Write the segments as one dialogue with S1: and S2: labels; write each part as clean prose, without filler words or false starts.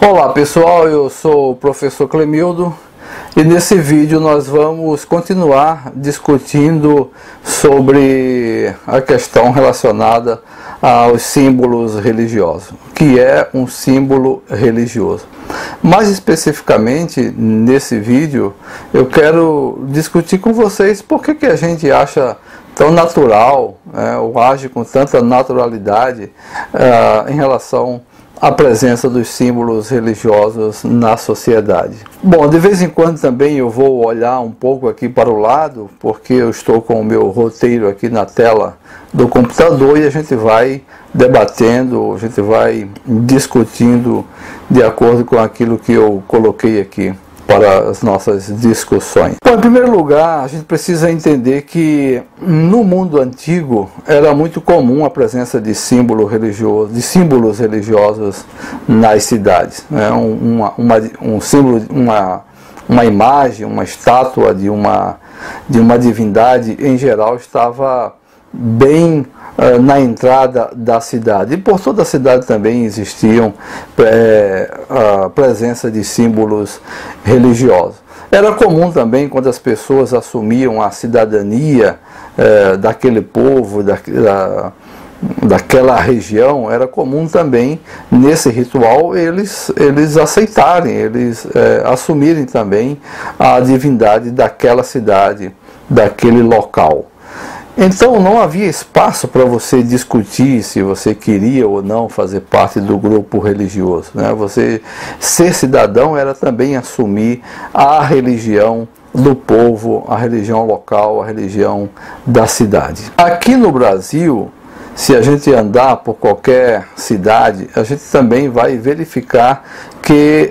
S1: Olá pessoal, eu sou o professor Clemildo e nesse vídeo nós vamos continuar discutindo sobre a questão relacionada aos símbolos religiosos. O que é um símbolo religioso? Mais especificamente nesse vídeo eu quero discutir com vocês por que a gente acha tão natural, ou age com tanta naturalidade em relação a presença dos símbolos religiosos na sociedade. Bom, de vez em quando também eu vou olhar um pouco aqui para o lado, porque eu estou com o meu roteiro aqui na tela do computador e a gente vai debatendo, a gente vai discutindo de acordo com aquilo que eu coloquei aqui para as nossas discussões. Bom, em primeiro lugar, a gente precisa entender que no mundo antigo era muito comum a presença de símbolos religiosos nas cidades. Um símbolo, uma imagem, uma estátua de uma divindade, em geral, estava bem na entrada da cidade. E por toda a cidade também existiam a presença de símbolos religiosos. Era comum também, quando as pessoas assumiam a cidadania daquele povo, daquela região, era comum também, nesse ritual, eles aceitarem, eles assumirem também a divindade daquela cidade, daquele local. Então não havia espaço para você discutir se você queria ou não fazer parte do grupo religioso, né? Você ser cidadão era também assumir a religião do povo, a religião local, a religião da cidade. Aqui no Brasil, se a gente andar por qualquer cidade, a gente também vai verificar que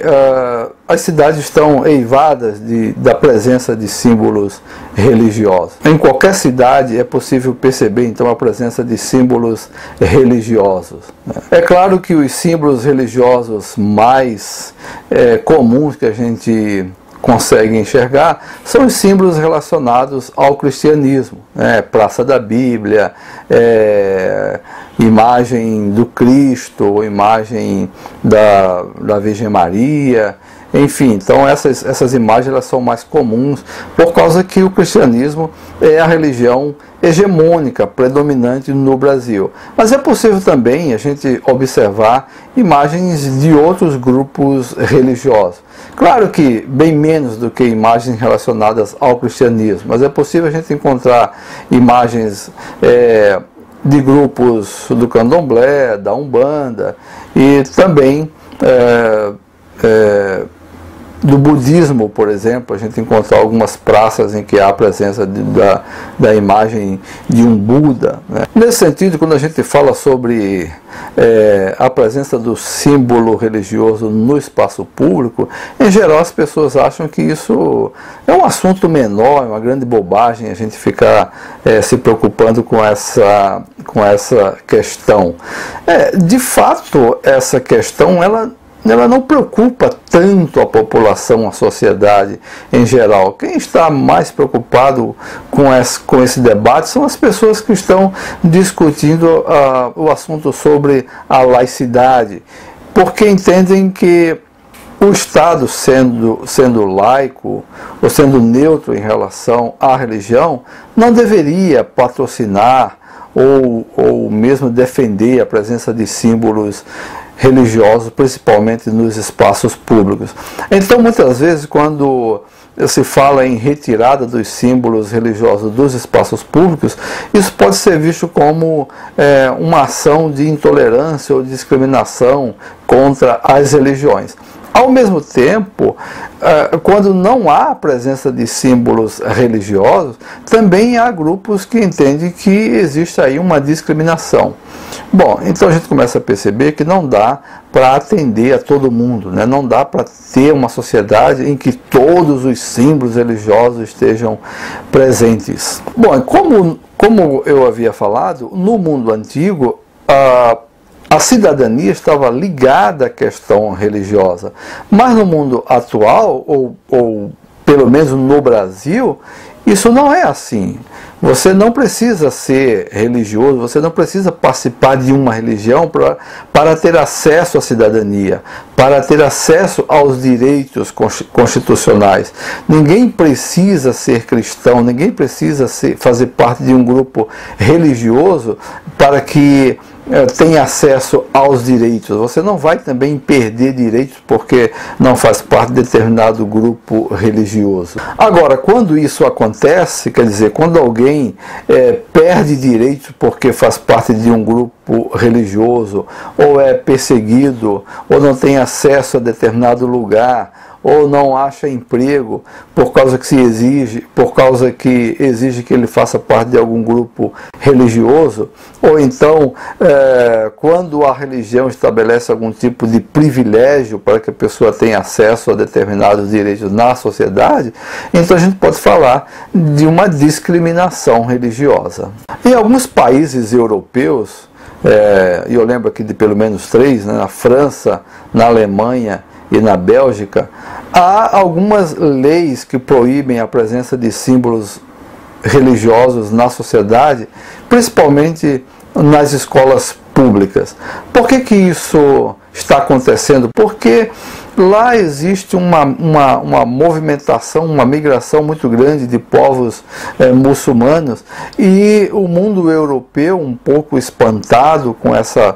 S1: as cidades estão eivadas da presença de símbolos religiosos. Em qualquer cidade é possível perceber então a presença de símbolos religiosos. É claro que os símbolos religiosos mais comuns que a gente consegue enxergar são os símbolos relacionados ao cristianismo, Praça da Bíblia, imagem do Cristo, imagem da Virgem Maria, enfim. Então essas imagens elas são mais comuns por causa que o cristianismo é a religião hegemônica, predominante no Brasil. Mas é possível também a gente observar imagens de outros grupos religiosos. Claro que bem menos do que imagens relacionadas ao cristianismo, mas é possível a gente encontrar imagens de grupos do candomblé, da umbanda e também do budismo, por exemplo. A gente encontra algumas praças em que há a presença da imagem de um Buda, né? Nesse sentido, quando a gente fala sobre a presença do símbolo religioso no espaço público, em geral as pessoas acham que isso é um assunto menor, é uma grande bobagem a gente ficar se preocupando com essa questão. De fato, essa questão ela não preocupa tanto a população, a sociedade em geral. Quem está mais preocupado com esse debate são as pessoas que estão discutindo o assunto sobre a laicidade, porque entendem que o Estado, sendo laico ou sendo neutro em relação à religião, não deveria patrocinar ou mesmo defender a presença de símbolos religiosos, principalmente nos espaços públicos. Então, muitas vezes, quando se fala em retirada dos símbolos religiosos dos espaços públicos, isso pode ser visto como uma ação de intolerância ou discriminação contra as religiões. Ao mesmo tempo, quando não há presença de símbolos religiosos, também há grupos que entendem que existe aí uma discriminação. Bom, então a gente começa a perceber que não dá para atender a todo mundo, né? Não dá para ter uma sociedade em que todos os símbolos religiosos estejam presentes. Bom, como eu havia falado, no mundo antigo, a cidadania estava ligada à questão religiosa, mas no mundo atual, ou pelo menos no Brasil, isso não é assim. Você não precisa ser religioso, você não precisa participar de uma religião para ter acesso à cidadania, para ter acesso aos direitos constitucionais. Ninguém precisa ser cristão, ninguém precisa fazer parte de um grupo religioso para que tem acesso aos direitos. Você não vai também perder direitos porque não faz parte de determinado grupo religioso. Agora, quando isso acontece, quer dizer, quando alguém perde direitos porque faz parte de um grupo religioso, ou é perseguido, ou não tem acesso a determinado lugar, ou não acha emprego por causa que exige que ele faça parte de algum grupo religioso, ou então quando a religião estabelece algum tipo de privilégio para que a pessoa tenha acesso a determinados direitos na sociedade, então a gente pode falar de uma discriminação religiosa. Em alguns países europeus, e eu lembro aqui de pelo menos 3, né, na França, na Alemanha e na Bélgica, há algumas leis que proíbem a presença de símbolos religiosos na sociedade, principalmente nas escolas públicas. Por que isso está acontecendo? Porque lá existe uma movimentação, uma migração muito grande de povos muçulmanos, e o mundo europeu, um pouco espantado com essa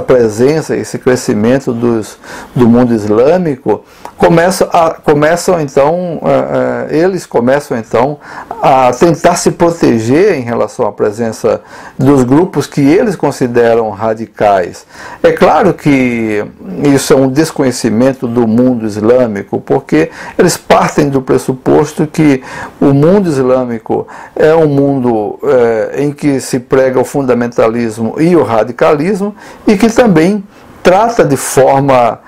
S1: presença, esse crescimento do mundo islâmico, eles começam então a tentar se proteger em relação à presença dos grupos que eles consideram radicais. É claro que isso é um desconhecimento do mundo islâmico, porque eles partem do pressuposto que o mundo islâmico é um mundo em que se prega o fundamentalismo e o radicalismo, e que também trata de forma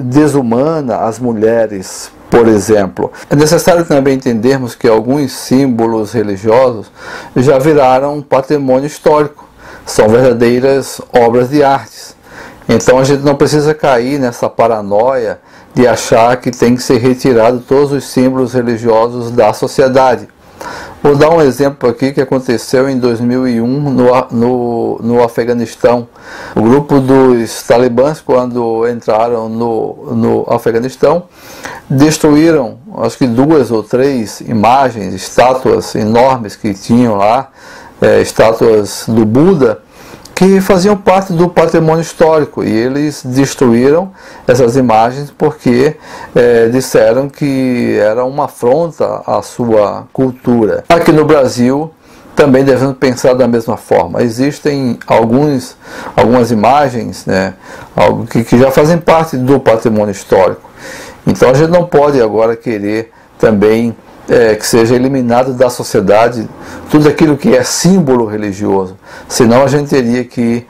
S1: desumana as mulheres, por exemplo. É necessário também entendermos que alguns símbolos religiosos já viraram patrimônio histórico, são verdadeiras obras de artes. Então a gente não precisa cair nessa paranoia de achar que tem que ser retirado todos os símbolos religiosos da sociedade. Vou dar um exemplo aqui que aconteceu em 2001 no Afeganistão. O grupo dos talibãs, quando entraram no Afeganistão, destruíram, acho que 2 ou 3 imagens, estátuas enormes que tinham lá, estátuas do Buda, que faziam parte do patrimônio histórico, e eles destruíram essas imagens porque disseram que era uma afronta à sua cultura. Aqui no Brasil também devemos pensar da mesma forma. Existem algumas imagens, né, que já fazem parte do patrimônio histórico. Então a gente não pode agora querer também que seja eliminado da sociedade tudo aquilo que é símbolo religioso, senão a gente teria que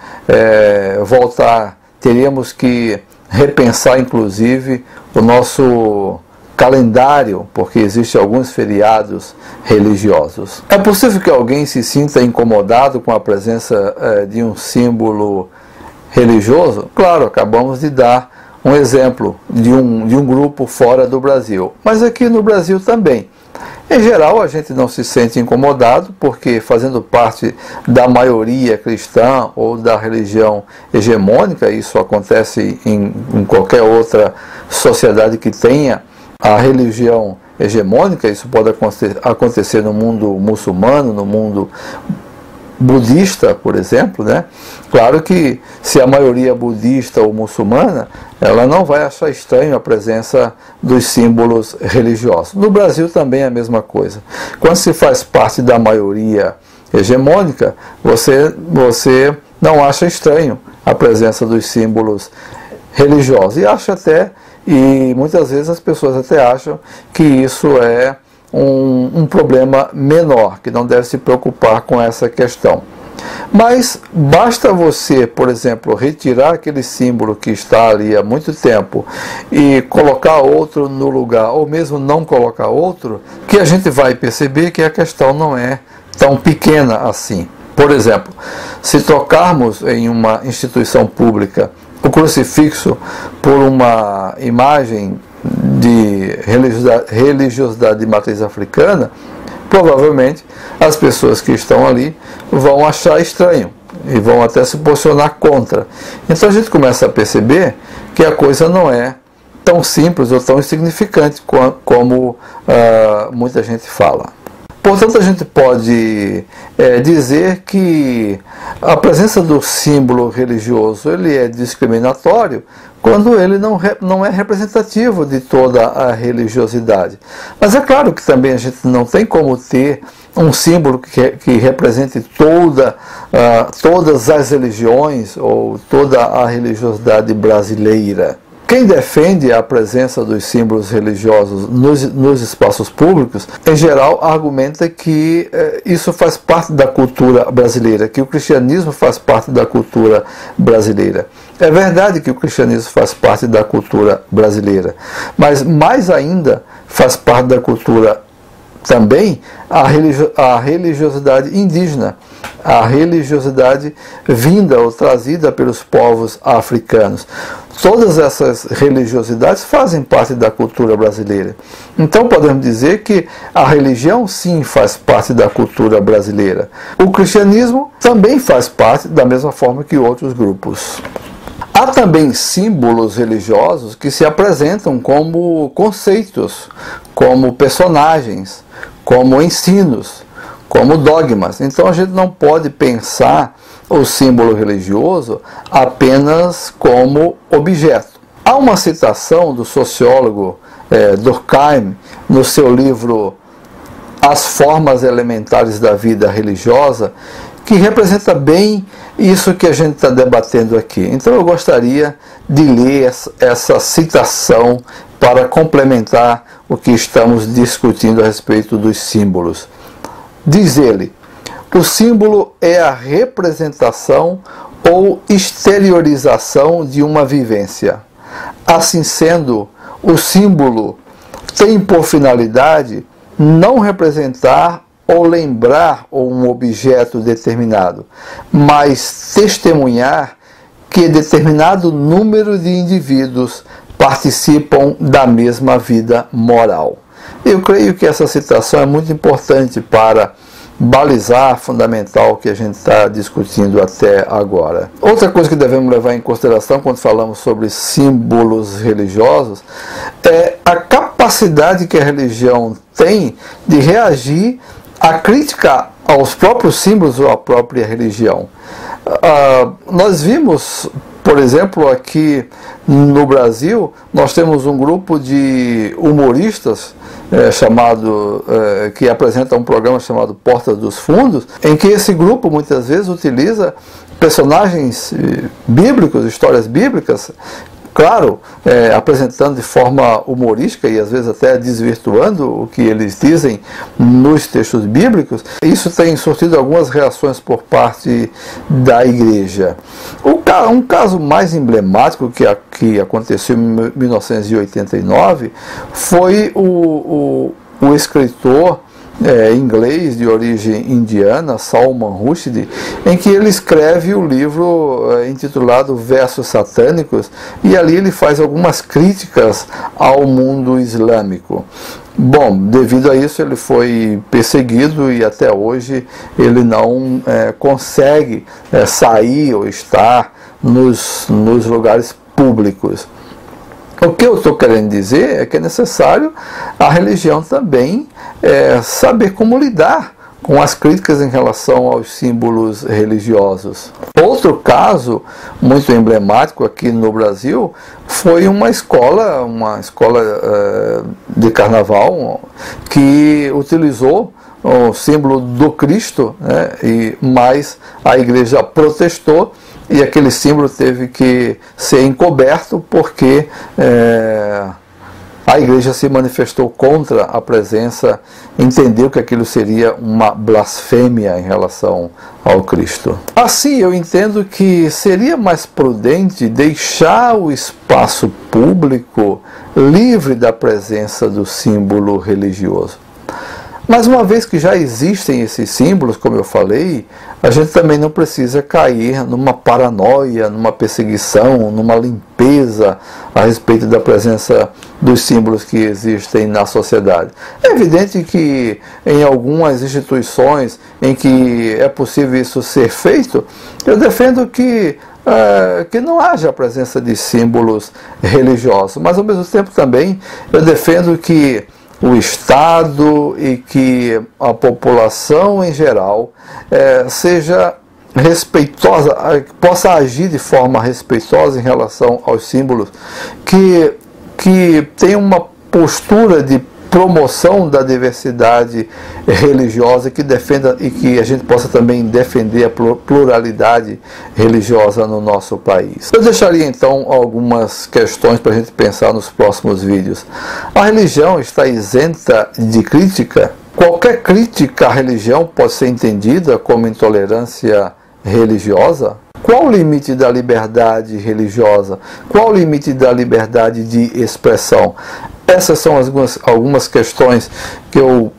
S1: teríamos que repensar inclusive o nosso calendário, porque existem alguns feriados religiosos. É possível que alguém se sinta incomodado com a presença de um símbolo religioso? Claro, acabamos de dar um exemplo de um grupo fora do Brasil, mas aqui no Brasil também. Em geral, a gente não se sente incomodado, porque fazendo parte da maioria cristã ou da religião hegemônica, isso acontece em qualquer outra sociedade que tenha a religião hegemônica, isso pode acontecer no mundo muçulmano, no mundo budista, por exemplo, né? Claro que se a maioria budista ou muçulmana, ela não vai achar estranho a presença dos símbolos religiosos. No Brasil também é a mesma coisa. Quando se faz parte da maioria hegemônica, você não acha estranho a presença dos símbolos religiosos, e muitas vezes as pessoas até acham que isso é um problema menor, que não deve se preocupar com essa questão. Mas basta você, por exemplo, retirar aquele símbolo que está ali há muito tempo e colocar outro no lugar, ou mesmo não colocar outro, que a gente vai perceber que a questão não é tão pequena assim. Por exemplo, se trocarmos em uma instituição pública o crucifixo por uma imagem de religiosidade de matriz africana, provavelmente as pessoas que estão ali vão achar estranho e vão até se posicionar contra. Então a gente começa a perceber que a coisa não é tão simples ou tão insignificante como muita gente fala. Portanto, a gente pode dizer que a presença do símbolo religioso ele é discriminatório quando ele não é representativo de toda a religiosidade. Mas é claro que também a gente não tem como ter um símbolo que represente todas as religiões ou toda a religiosidade brasileira. Quem defende a presença dos símbolos religiosos nos espaços públicos, em geral, argumenta que isso faz parte da cultura brasileira, que o cristianismo faz parte da cultura brasileira. É verdade que o cristianismo faz parte da cultura brasileira, mas mais ainda faz parte da cultura também a religiosidade indígena, a religiosidade vinda ou trazida pelos povos africanos. Todas essas religiosidades fazem parte da cultura brasileira. Então podemos dizer que a religião sim faz parte da cultura brasileira. O cristianismo também faz parte da mesma forma que outros grupos. Há também símbolos religiosos que se apresentam como conceitos, como personagens, como ensinos, como dogmas. Então a gente não pode pensar o símbolo religioso apenas como objeto. Há uma citação do sociólogo Durkheim no seu livro As Formas Elementares da Vida Religiosa, que representa bem isso que a gente está debatendo aqui. Então eu gostaria de ler essa citação para complementar o que estamos discutindo a respeito dos símbolos. Diz ele: o símbolo é a representação ou exteriorização de uma vivência. Assim sendo, o símbolo tem por finalidade não representar ou lembrar um objeto determinado, mas testemunhar que determinado número de indivíduos participam da mesma vida moral. Eu creio que essa citação é muito importante para balizar, fundamental, o que a gente está discutindo até agora. Outra coisa que devemos levar em consideração quando falamos sobre símbolos religiosos é a capacidade que a religião tem de reagir à crítica aos próprios símbolos ou à própria religião. Nós vimos, por exemplo, aqui no Brasil, nós temos um grupo de humoristas que apresenta um programa chamado Porta dos Fundos, em que esse grupo muitas vezes utiliza personagens bíblicos, histórias bíblicas, claro, apresentando de forma humorística e às vezes até desvirtuando o que eles dizem nos textos bíblicos. Isso tem surtido algumas reações por parte da igreja. Um caso mais emblemático que aconteceu em 1989 foi o escritor inglês de origem indiana, Salman Rushdie, em que ele escreve o livro intitulado Versos Satânicos, e ali ele faz algumas críticas ao mundo islâmico. Bom, devido a isso ele foi perseguido e até hoje ele não consegue sair ou estar nos lugares públicos. O que eu estou querendo dizer é que é necessário a religião também saber como lidar com as críticas em relação aos símbolos religiosos. Outro caso muito emblemático aqui no Brasil foi uma escola de carnaval que utilizou o símbolo do Cristo, mas a igreja protestou e aquele símbolo teve que ser encoberto porque a igreja se manifestou contra a presença, entendeu que aquilo seria uma blasfêmia em relação ao Cristo. Assim, eu entendo que seria mais prudente deixar o espaço público livre da presença do símbolo religioso. Mas uma vez que já existem esses símbolos, como eu falei, a gente também não precisa cair numa paranoia, numa perseguição, numa limpeza a respeito da presença dos símbolos que existem na sociedade. É evidente que em algumas instituições em que é possível isso ser feito, eu defendo que não haja a presença de símbolos religiosos, mas ao mesmo tempo também eu defendo que o Estado e que a população em geral seja respeitosa, possa agir de forma respeitosa em relação aos símbolos, que tenha uma postura de promoção da diversidade religiosa, que defenda e que a gente possa também defender a pluralidade religiosa no nosso país. Eu deixaria então algumas questões para a gente pensar nos próximos vídeos. A religião está isenta de crítica? Qualquer crítica à religião pode ser entendida como intolerância religiosa? Qual o limite da liberdade religiosa? Qual o limite da liberdade de expressão? Essas são algumas questões que eu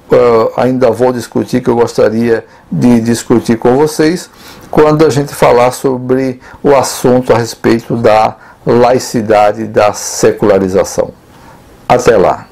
S1: ainda vou discutir, que eu gostaria de discutir com vocês, quando a gente falar sobre o assunto a respeito da laicidade e da secularização. Até lá!